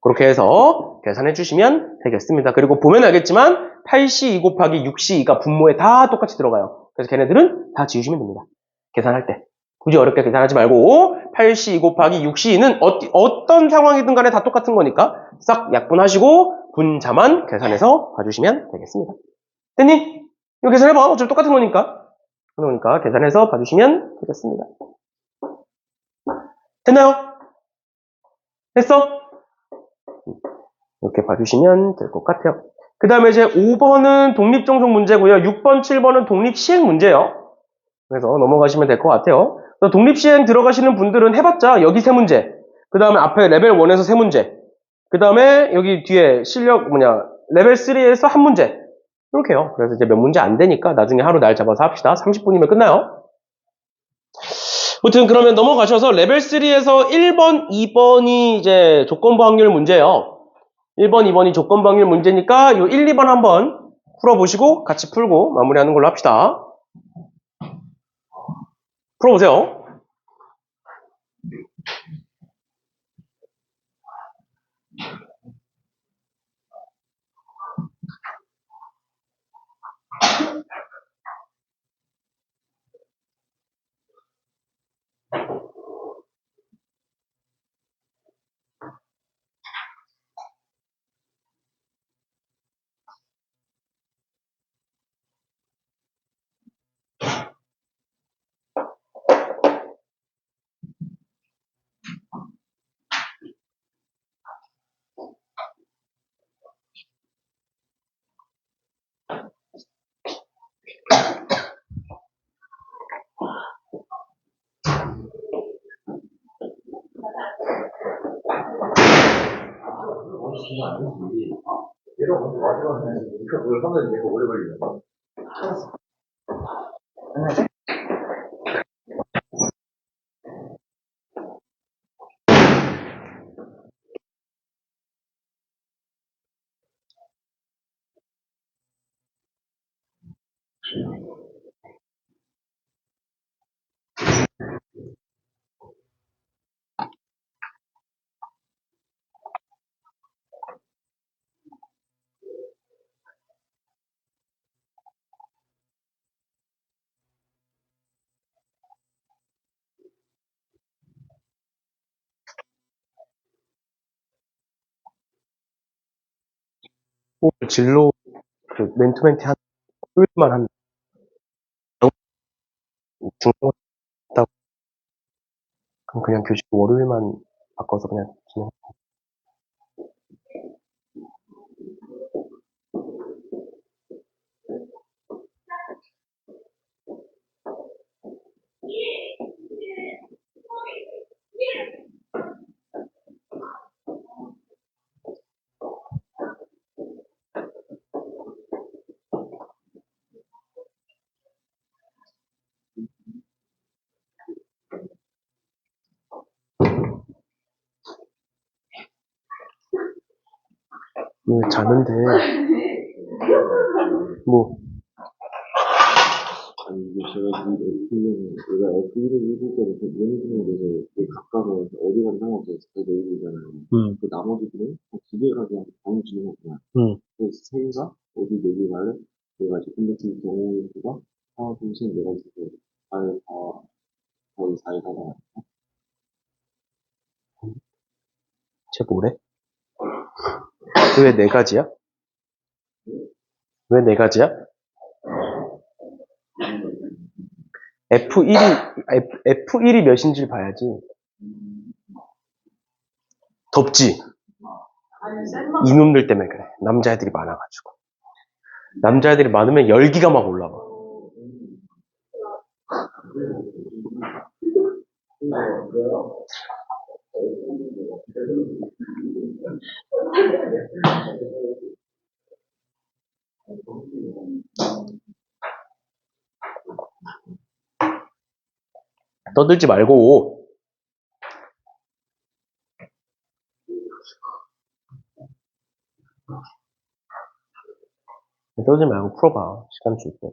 S1: 그렇게 해서 계산해 주시면 되겠습니다. 그리고 보면 알겠지만 8C2 곱하기 6C2가 분모에 다 똑같이 들어가요. 그래서 걔네들은 다 지우시면 됩니다. 계산할 때. 굳이 어렵게 계산하지 말고 8C2 곱하기 6C2는 어떤 상황이든 간에 다 똑같은 거니까 싹 약분하시고 분자만 계산해서 봐주시면 되겠습니다. 됐니? 이거 계산해봐. 어차피 똑같은 거니까. 그러니까 계산해서 봐주시면 되겠습니다. 됐나요? 됐어? 이렇게 봐주시면 될 것 같아요. 그 다음에 이제 5번은 독립정속 문제고요. 6번, 7번은 독립시행 문제예요. 그래서 넘어가시면 될 것 같아요. 독립시행 들어가시는 분들은 해봤자 여기 3문제. 그 다음에 앞에 레벨 1에서 3문제. 그 다음에 여기 뒤에 레벨 3에서 1문제. 이렇게요. 그래서 이제 몇 문제 안 되니까 나중에 하루 날 잡아서 합시다. 30분이면 끝나요. 아무튼 그러면 넘어가셔서 레벨 3에서 1번, 2번이 이제 조건부 확률 문제예요. 1번, 2번이 조건부 확률 문제니까 요 1, 2번 한번 풀어보시고 같이 풀고 마무리하는 걸로 합시다. 풀어보세요.
S2: 얘가 먼저 마지막에 그걸 하면 얘가 오래 걸리잖아.
S1: 진로, 멘토멘티 한, 토요일만 한, 중간 있다고, 그럼 그냥 교실 월요일만 바꿔서 그냥 진행. 왜 자는데, 뭐,
S2: 아니, 이게 제가 이 F는, 얘가 F1을 읽을 때는 그 모니터에 대해서 되게 가까워서 어디 간 상관없어서 잘 내리잖아요. 그 나머지들은 두 개가 그냥 정해지는 거구나. 그래서 세 개가 어디 내리 갈래? 내가 이제 근데 경우가 하나, 둘, 셋, 네 가지 있어요. 아예 다, 거의 4일 하나.
S1: 쟤 뭐래? 왜 네 가지야? 왜 네 가지야? F1이 몇인지를 봐야지. 덥지? 이놈들 때문에 그래. 남자애들이 많아가지고. 남자애들이 많으면 열기가 막 올라와. 떠들지 말고. 떠들지 말고 풀어봐. 시간 줄 때.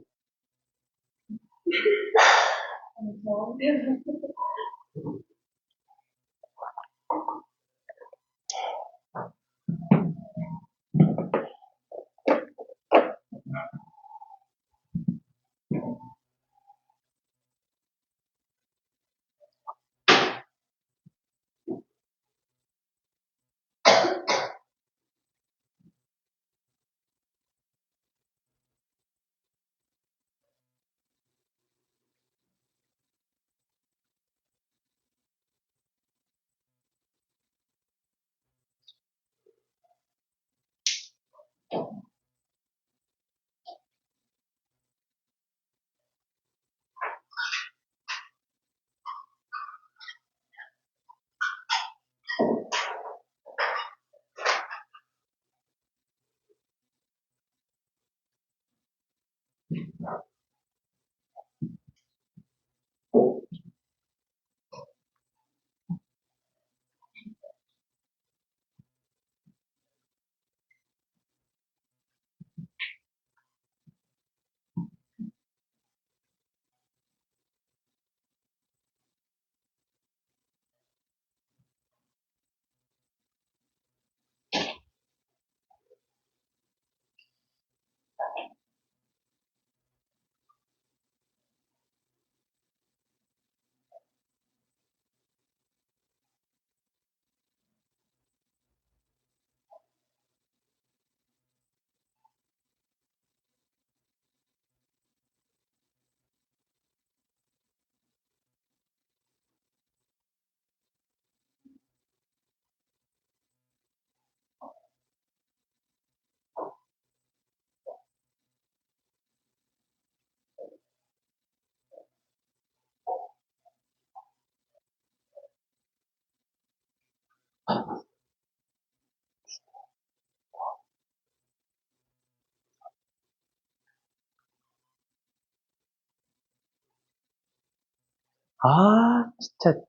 S1: 아, 진짜.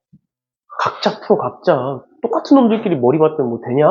S1: 각자 풀어, 각자. 똑같은 놈들끼리 머리 맞대면 뭐 되냐?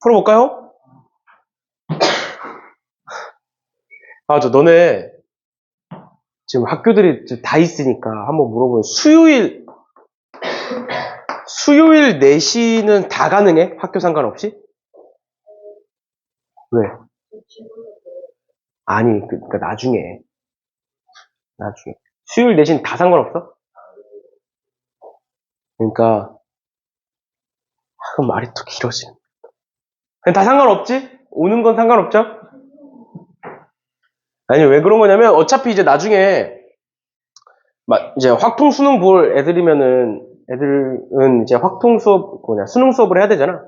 S1: 풀어볼까요? 아, 너네 지금 학교들이 다 있으니까 한번 물어보면 수요일 4시는 다 가능해? 학교 상관없이? 왜? 아니, 그러니까 나중에. 수요일 4시는 다 상관없어? 그러니까, 그럼 말이 또 길어지. 그냥 다 상관없지? 오는 건 상관없죠? 아니, 왜 그런 거냐면, 어차피 이제 나중에, 이제 확통 수능 볼 애들은 이제 확통 수업, 수능 수업을 해야 되잖아.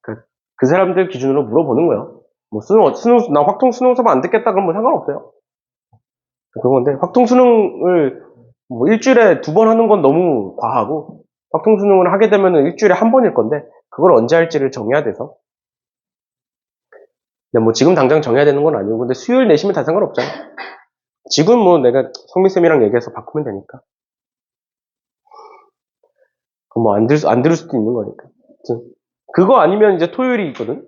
S1: 그 사람들 기준으로 물어보는 거예요. 뭐, 나 확통 수능 수업 안 듣겠다 그러면 뭐 상관없어요. 그런 건데, 확통 수능을 뭐 일주일에 2번 하는 건 너무 과하고, 확통 수능을 하게 되면 일주일에 1번일 건데, 그걸 언제 할지를 정해야 돼서. 근데 뭐 지금 당장 정해야 되는 건 아니고, 근데 수요일 내시면 다 상관없잖아. 지금 뭐 내가 성민쌤이랑 얘기해서 바꾸면 되니까. 그럼 뭐 안 들을 수도 있는 거니까. 그거 아니면 이제 토요일이 있거든?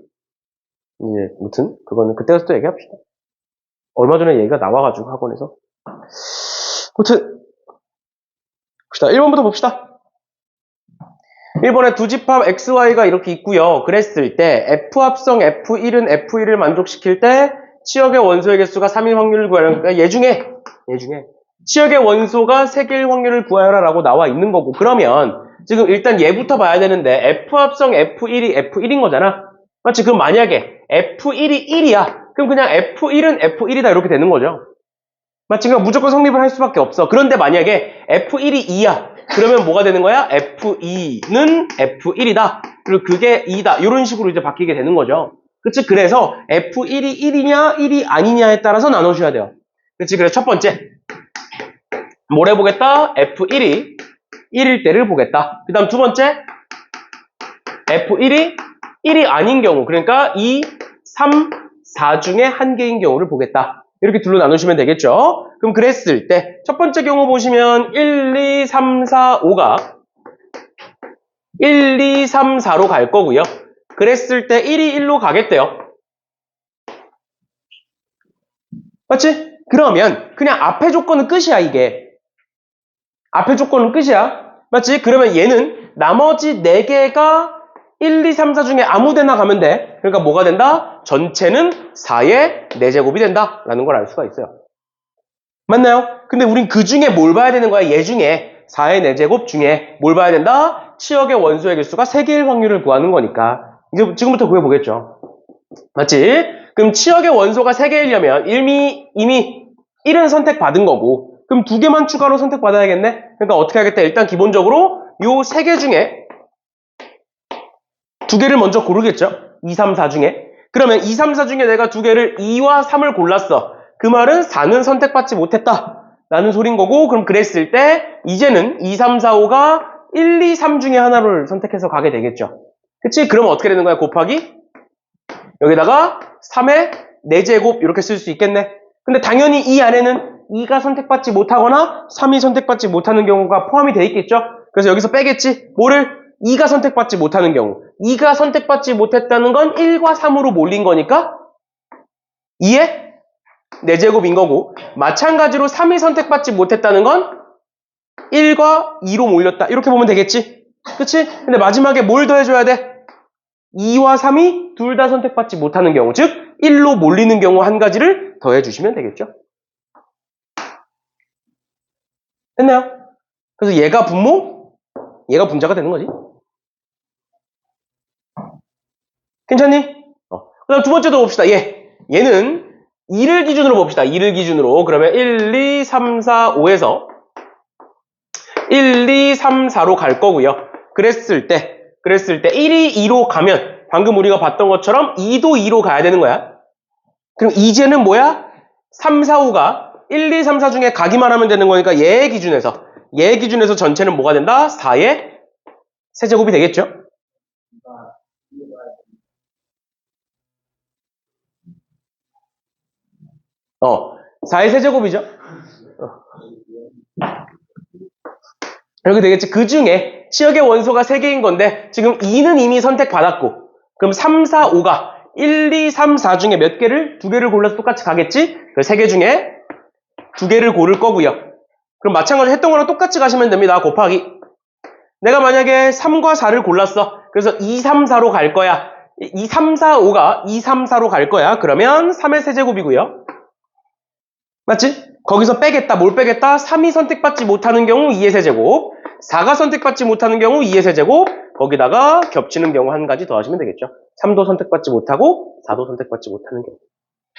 S1: 이제, 무튼, 그거는 그때 가서 또 얘기합시다. 얼마 전에 얘기가 나와가지고 학원에서. 무튼, 봅시다. 1번부터 봅시다. 1번에 두 집합 XY가 이렇게 있고요. 그랬을 때 F 합성 F1은 F1을 만족시킬 때 치역의 원소의 개수가 3일 확률을 구하라. 그러니까 얘 중에 치역의 원소가 3개일 확률을 구하여라 라고 나와 있는 거고, 그러면 지금 일단 얘부터 봐야 되는데 F 합성 F1이 F1인 거잖아. 맞지? 그럼 만약에 F1이 1이야. 그럼 그냥 F1은 F1이다 이렇게 되는 거죠. 맞지? 그러니까 무조건 성립을 할 수밖에 없어. 그런데 만약에 F1이 2야. 그러면 뭐가 되는 거야? F2는 F1이다. 그리고 그게 2다. 이런 식으로 이제 바뀌게 되는 거죠. 그치? 그래서 F1이 1이냐, 1이 아니냐에 따라서 나눠줘야 돼요. 그치? 그래서 첫 번째. 뭘 해보겠다? F1이 1일 때를 보겠다. 그 다음 두 번째. F1이 1이 아닌 경우. 그러니까 2, 3, 4 중에 한 개인 경우를 보겠다. 이렇게 둘로 나누시면 되겠죠? 그럼 그랬을 때 첫 번째 경우 보시면 1, 2, 3, 4, 5가 1, 2, 3, 4로 갈 거고요. 그랬을 때 1이 1로 가겠대요. 맞지? 그러면 그냥 앞에 조건은 끝이야, 이게. 앞에 조건은 끝이야. 맞지? 그러면 얘는 나머지 4개가 1, 2, 3, 4 중에 아무 데나 가면 돼. 그러니까 뭐가 된다? 전체는 4의 4제곱이 된다. 라는 걸 알 수가 있어요. 맞나요? 근데 우린 그 중에 뭘 봐야 되는 거야? 얘 중에 4의 4제곱 중에 뭘 봐야 된다? 치역의 원소의 개수가 3개일 확률을 구하는 거니까 이제 지금부터 구해보겠죠. 맞지? 그럼 치역의 원소가 3개이려면 이미 1은 선택받은 거고 그럼 2개만 추가로 선택받아야겠네? 그러니까 어떻게 하겠다? 일단 기본적으로 요 3개 중에 2개를 먼저 고르겠죠? 2, 3, 4 중에. 그러면 2, 3, 4 중에 내가 2개를 2와 3을 골랐어. 그 말은 4는 선택받지 못했다. 라는 소린 거고, 그럼 그랬을 때, 이제는 2, 3, 4, 5가 1, 2, 3 중에 하나를 선택해서 가게 되겠죠. 그치? 그러면 어떻게 되는 거야? 곱하기? 여기다가 3의 4제곱 이렇게 쓸 수 있겠네. 근데 당연히 이 안에는 2가 선택받지 못하거나 3이 선택받지 못하는 경우가 포함이 돼 있겠죠? 그래서 여기서 빼겠지? 뭐를? 2가 선택받지 못하는 경우. 2가 선택받지 못했다는 건 1과 3으로 몰린 거니까 2의 4제곱인 거고 마찬가지로 3이 선택받지 못했다는 건 1과 2로 몰렸다. 이렇게 보면 되겠지? 그치? 근데 마지막에 뭘 더해줘야 돼? 2와 3이 둘 다 선택받지 못하는 경우, 즉 1로 몰리는 경우 한 가지를 더해주시면 되겠죠? 됐나요? 그래서 얘가 분모, 얘가 분자가 되는 거지. 괜찮니? 그 다음 두 번째도 봅시다. 얘는 2를 기준으로 봅시다. 2를 기준으로. 그러면 1, 2, 3, 4, 5에서 1, 2, 3, 4로 갈 거고요. 그랬을 때 1이 2로 가면 방금 우리가 봤던 것처럼 2도 2로 가야 되는 거야. 그럼 이제는 뭐야? 3, 4, 5가 1, 2, 3, 4 중에 가기만 하면 되는 거니까 얘 기준에서 전체는 뭐가 된다? 4의 세제곱이 되겠죠? 어, 4의 세제곱이죠. 이렇게 되겠지. 그 중에 치역의 원소가 3개인 건데 지금 2는 이미 선택받았고 그럼 3, 4, 5가 1, 2, 3, 4 중에 몇 개를? 2개를 골라서 똑같이 가겠지? 그 3개 중에 2개를 고를 거고요. 그럼 마찬가지로 했던 거랑 똑같이 가시면 됩니다. 곱하기. 내가 만약에 3과 4를 골랐어. 그래서 2, 3, 4로 갈 거야. 2, 3, 4, 5가 2, 3, 4로 갈 거야. 그러면 3의 세제곱이고요. 맞지? 거기서 빼겠다. 뭘 빼겠다? 3이 선택받지 못하는 경우 2의 세제곱. 4가 선택받지 못하는 경우 2의 세제곱. 거기다가 겹치는 경우 한 가지 더 하시면 되겠죠. 3도 선택받지 못하고 4도 선택받지 못하는 경우.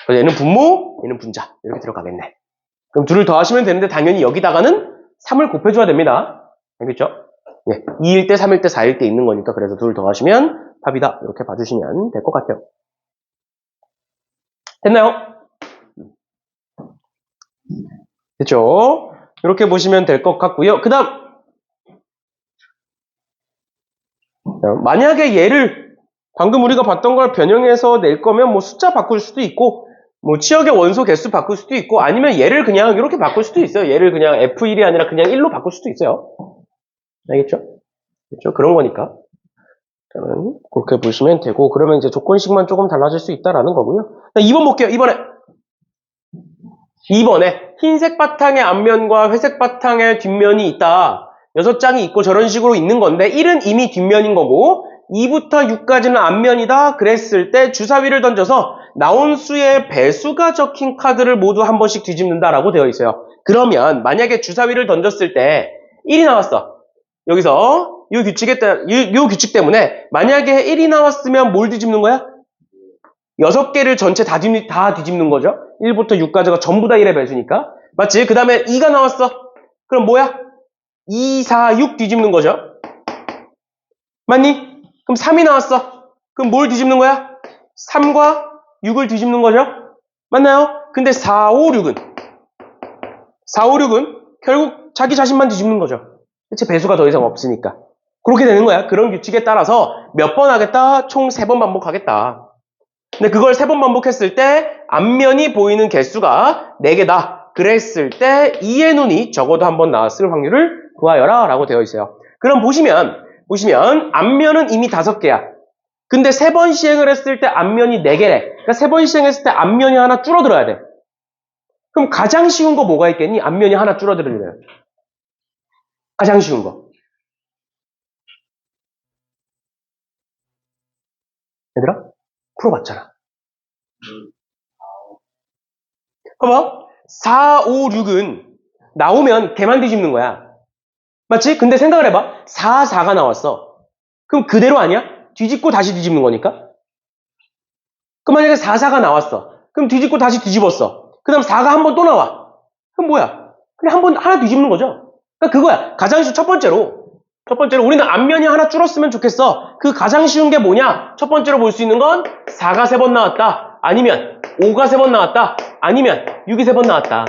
S1: 그래서 얘는 분모, 얘는 분자. 이렇게 들어가겠네. 그럼 둘을 더 하시면 되는데 당연히 여기다가는 3을 곱해줘야 됩니다. 알겠죠? 2일 때, 3일 때, 4일 때 있는 거니까 그래서 둘을 더 하시면 답이다. 이렇게 봐주시면 될 것 같아요. 됐나요? 됐죠? 이렇게 보시면 될 것 같고요. 그 다음 만약에 얘를 방금 우리가 봤던 걸 변형해서 낼 거면 뭐 숫자 바꿀 수도 있고 뭐 치역의 원소 개수 바꿀 수도 있고 아니면 얘를 그냥 이렇게 바꿀 수도 있어요. 얘를 그냥 F1이 아니라 그냥 1로 바꿀 수도 있어요. 알겠죠? 그렇죠? 그런 거니까 저는 그렇게 보시면 되고 그러면 이제 조건식만 조금 달라질 수 있다라는 거고요. 2번 볼게요. 이번에 흰색 바탕의 앞면과 회색 바탕의 뒷면이 있다. 6장이 있고 저런 식으로 있는 건데 1은 이미 뒷면인 거고 2부터 6까지는 앞면이다. 그랬을 때 주사위를 던져서 나온 수의 배수가 적힌 카드를 모두 한 번씩 뒤집는다라고 되어 있어요. 그러면 만약에 주사위를 던졌을 때 1이 나왔어. 여기서 이 규칙 때문에 만약에 1이 나왔으면 뭘 뒤집는 거야? 6개를 전체 다 뒤집는 거죠. 1부터 6까지가 전부 다 1의 배수니까. 맞지? 그 다음에 2가 나왔어. 그럼 뭐야? 2, 4, 6 뒤집는 거죠. 맞니? 그럼 3이 나왔어. 그럼 뭘 뒤집는 거야? 3과 6을 뒤집는 거죠. 맞나요? 근데 4, 5, 6은 결국 자기 자신만 뒤집는 거죠. 대체 배수가 더 이상 없으니까. 그렇게 되는 거야. 그런 규칙에 따라서 몇 번 하겠다? 총 3번 반복하겠다. 근데 그걸 3번 반복했을 때 앞면이 보이는 개수가 4개다. 그랬을 때 2의 눈이 적어도 한 번 나왔을 확률을 구하여라 라고 되어 있어요. 그럼 보시면 앞면은 이미 5개야. 근데 3번 시행을 했을 때 앞면이 4개래. 그러니까 3번 시행했을 때 앞면이 하나 줄어들어야 돼. 그럼 가장 쉬운 거 뭐가 있겠니? 앞면이 하나 줄어들으려면. 가장 쉬운 거. 얘들아? 풀어봤잖아. 봐봐. 4, 5, 6은 나오면 걔만 뒤집는 거야. 맞지? 근데 생각을 해봐. 4, 4가 나왔어. 그럼 그대로 아니야? 뒤집고 다시 뒤집는 거니까? 그럼 만약에 4, 4가 나왔어. 그럼 뒤집고 다시 뒤집었어. 그 다음 4가 한 번 또 나와. 그럼 뭐야? 그냥 한 번, 하나 뒤집는 거죠. 그러니까 그거야. 가장 쉬운 첫 번째로 우리는 앞면이 하나 줄었으면 좋겠어. 그 가장 쉬운 게 뭐냐? 첫 번째로 볼 수 있는 건 4가 3번 나왔다. 아니면 5가 3번 나왔다. 아니면 6이 3번 나왔다.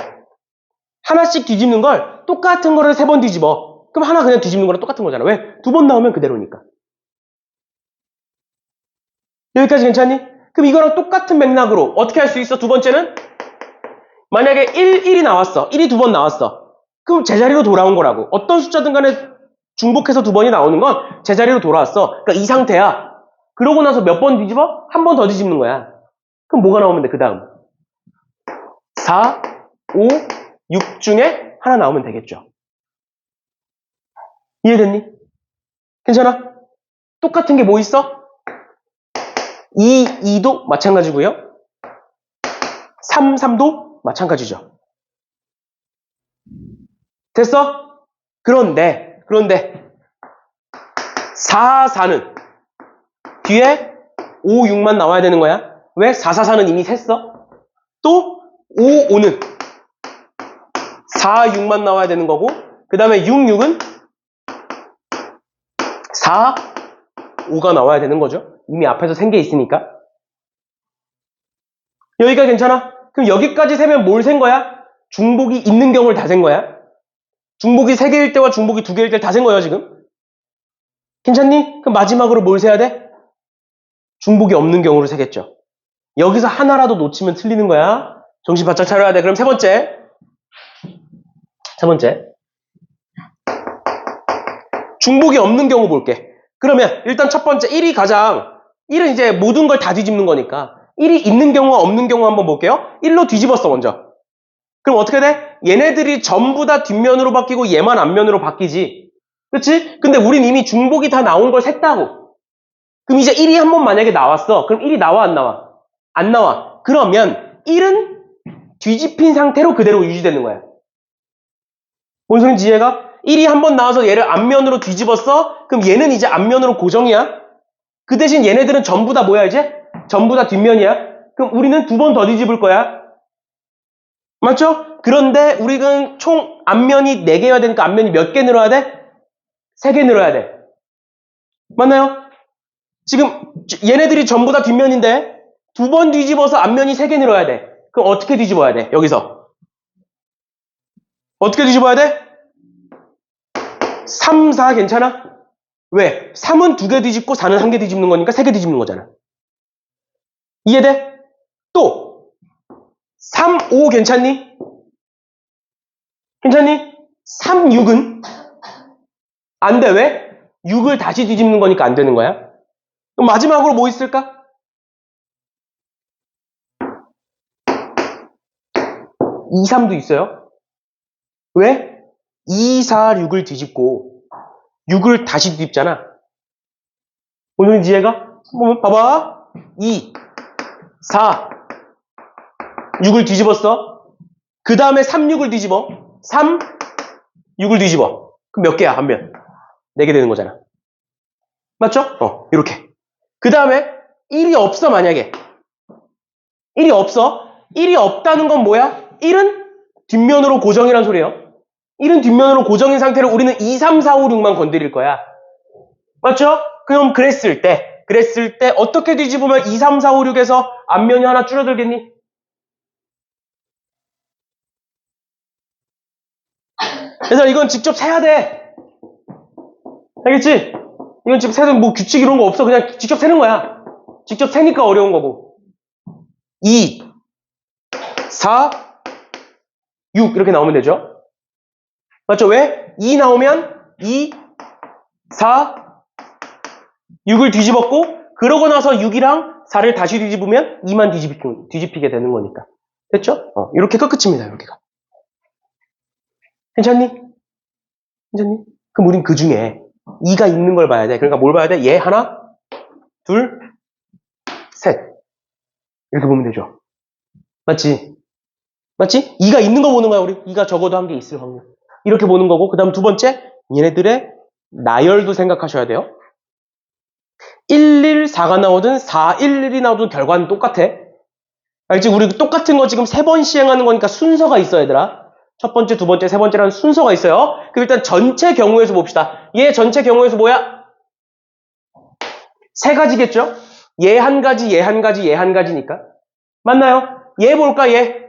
S1: 하나씩 뒤집는 걸 똑같은 거를 3번 뒤집어. 그럼 하나 그냥 뒤집는 거랑 똑같은 거잖아. 왜? 2번 나오면 그대로니까. 여기까지 괜찮니? 그럼 이거랑 똑같은 맥락으로 어떻게 할 수 있어? 두 번째는 만약에 1이 나왔어. 1이 2번 나왔어. 그럼 제자리로 돌아온 거라고. 어떤 숫자든 간에 중복해서 2번이 나오는 건 제자리로 돌아왔어. 그러니까 이 상태야. 그러고 나서 몇 번 뒤집어? 한 번 더 뒤집는 거야. 그럼 뭐가 나오면 돼? 그 다음 4, 5, 6 중에 하나 나오면 되겠죠. 이해됐니? 괜찮아? 똑같은 게 뭐 있어? 2, 2도 마찬가지고요. 3, 3도 마찬가지죠. 됐어? 그런데 4, 4는 뒤에 5, 6만 나와야 되는 거야. 왜? 4, 4, 4는 이미 셌어. 또 5, 5는 4, 6만 나와야 되는 거고 그 다음에 6, 6은 4, 5가 나와야 되는 거죠. 이미 앞에서 센 게 있으니까. 여기가 괜찮아? 그럼 여기까지 세면 뭘 센 거야? 중복이 있는 경우를 다 센 거야. 중복이 3개일 때와 중복이 2개일 때 다 센 거예요, 지금. 괜찮니? 그럼 마지막으로 뭘 세야 돼? 중복이 없는 경우를 세겠죠. 여기서 하나라도 놓치면 틀리는 거야. 정신 바짝 차려야 돼. 그럼 세 번째. 중복이 없는 경우 볼게. 그러면 일단 첫 번째 1은 이제 모든 걸 다 뒤집는 거니까 1이 있는 경우와 없는 경우 한번 볼게요. 1로 뒤집었어 먼저. 그럼 어떻게 돼? 얘네들이 전부 다 뒷면으로 바뀌고 얘만 앞면으로 바뀌지. 그치? 근데 우린 이미 중복이 다 나온 걸 셌다고. 그럼 이제 1이 한 번 만약에 나왔어. 그럼 1이 나와 안 나와? 안 나와. 그러면 1은 뒤집힌 상태로 그대로 유지되는 거야. 뭔 소린지 이해가? 1이 한 번 나와서 얘를 앞면으로 뒤집었어? 그럼 얘는 이제 앞면으로 고정이야. 그 대신 얘네들은 전부 다 뭐야 이제? 전부 다 뒷면이야. 그럼 우리는 2번 더 뒤집을 거야. 맞죠? 그런데 우리는 총 앞면이 4개여야 되니까 앞면이 몇 개 늘어야 돼? 3개 늘어야 돼. 맞나요? 지금 얘네들이 전부 다 뒷면인데 2번 뒤집어서 앞면이 3개 늘어야 돼. 그럼 어떻게 뒤집어야 돼? 여기서. 어떻게 뒤집어야 돼? 3, 4 괜찮아? 왜? 3은 2개 뒤집고 4는 1개 뒤집는 거니까 3개 뒤집는 거잖아. 이해돼? 또 3, 5 괜찮니? 괜찮니? 3, 6은 안 돼. 왜? 6을 다시 뒤집는 거니까 안 되는 거야. 그럼 마지막으로 뭐 있을까? 2, 3도 있어요. 왜? 2, 4, 6을 뒤집고 6을 다시 뒤집잖아. 오늘 이해가? 한번 봐봐. 2, 4, 6을 뒤집었어. 그 다음에 3, 6을 뒤집어. 3, 6을 뒤집어. 그럼 몇 개야, 한 면? 4개 되는 거잖아. 맞죠? 이렇게. 그 다음에 1이 없어, 만약에. 1이 없어. 1이 없다는 건 뭐야? 1은 뒷면으로 고정이란 소리예요. 1은 뒷면으로 고정인 상태로 우리는 2, 3, 4, 5, 6만 건드릴 거야. 맞죠? 그럼 그랬을 때 어떻게 뒤집으면 2, 3, 4, 5, 6에서 앞면이 하나 줄어들겠니? 그래서 이건 직접 세야 돼. 알겠지? 이건 직접 세는 뭐 규칙 이런 거 없어. 그냥 직접 세는 거야. 직접 세니까 어려운 거고. 2, 4, 6 이렇게 나오면 되죠? 맞죠? 왜? 2 나오면 2, 4, 6을 뒤집었고 그러고 나서 6이랑 4를 다시 뒤집으면 2만 뒤집히게 되는 거니까. 됐죠? 이렇게 끝입니다. 이렇게가. 괜찮니? 괜찮니? 그럼 우린 그 중에 2가 있는 걸 봐야 돼. 그러니까 뭘 봐야 돼? 얘 하나, 둘, 셋. 이렇게 보면 되죠. 맞지? 맞지? 2가 있는 거 보는 거야, 우리. 2가 적어도 한 개 있을 확률. 이렇게 보는 거고, 그 다음 두 번째, 얘네들의 나열도 생각하셔야 돼요. 1, 1, 4가 나오든 4, 1, 1이 나오든 결과는 똑같아. 알지? 우리 똑같은 거 지금 3번 시행하는 거니까 순서가 있어, 얘들아. 첫 번째, 두 번째, 세 번째라는 순서가 있어요. 그럼 일단 전체 경우에서 봅시다. 얘 전체 경우에서 뭐야? 세 가지겠죠? 얘 한 가지, 얘 한 가지, 얘 한 가지니까. 맞나요? 얘 볼까, 얘?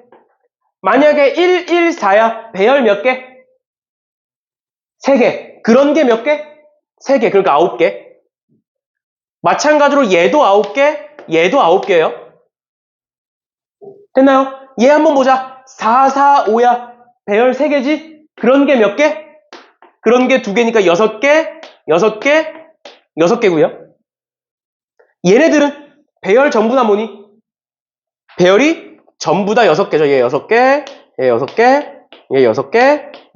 S1: 만약에 1, 1, 4야. 배열 몇 개? 3개. 그런 게 몇 개? 3개. 그러니까 9개. 마찬가지로 얘도 9개, 얘도 9개예요. 됐나요? 얘 한번 보자. 4, 4, 5야. 배열 3개지? 그런 게 몇 개? 그런 게 2개니까 6개, 6개, 6개고요. 얘네들은 배열 전부 다 뭐니? 배열이 전부 다 6개죠. 얘 6개, 얘 6개, 얘 6개,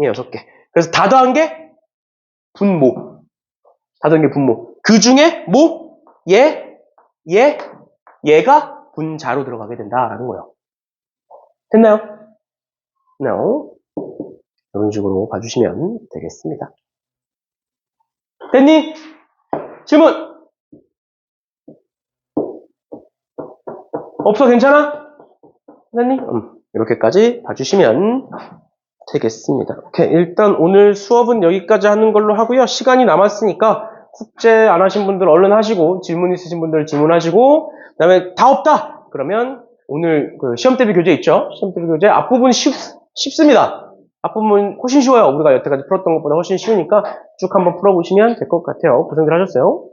S1: 얘 6개. 그래서 다 더한 게 분모. 다 더한 게 분모. 그 중에 뭐? 얘가 분자로 들어가게 된다라는 거예요. 됐나요? No. 이런 식으로 봐주시면 되겠습니다. 됐니? 질문! 없어? 괜찮아? 됐니? 이렇게까지 봐주시면 되겠습니다. 오케이. 일단 오늘 수업은 여기까지 하는 걸로 하고요. 시간이 남았으니까 숙제 안 하신 분들 얼른 하시고 질문 있으신 분들 질문하시고 그 다음에 다 없다! 그러면 오늘 그 시험 대비 교재 있죠? 시험 대비 교재 앞부분 쉽습니다. 앞부분 훨씬 쉬워요. 우리가 여태까지 풀었던 것보다 훨씬 쉬우니까 쭉 한번 풀어보시면 될 것 같아요. 고생들 하셨어요.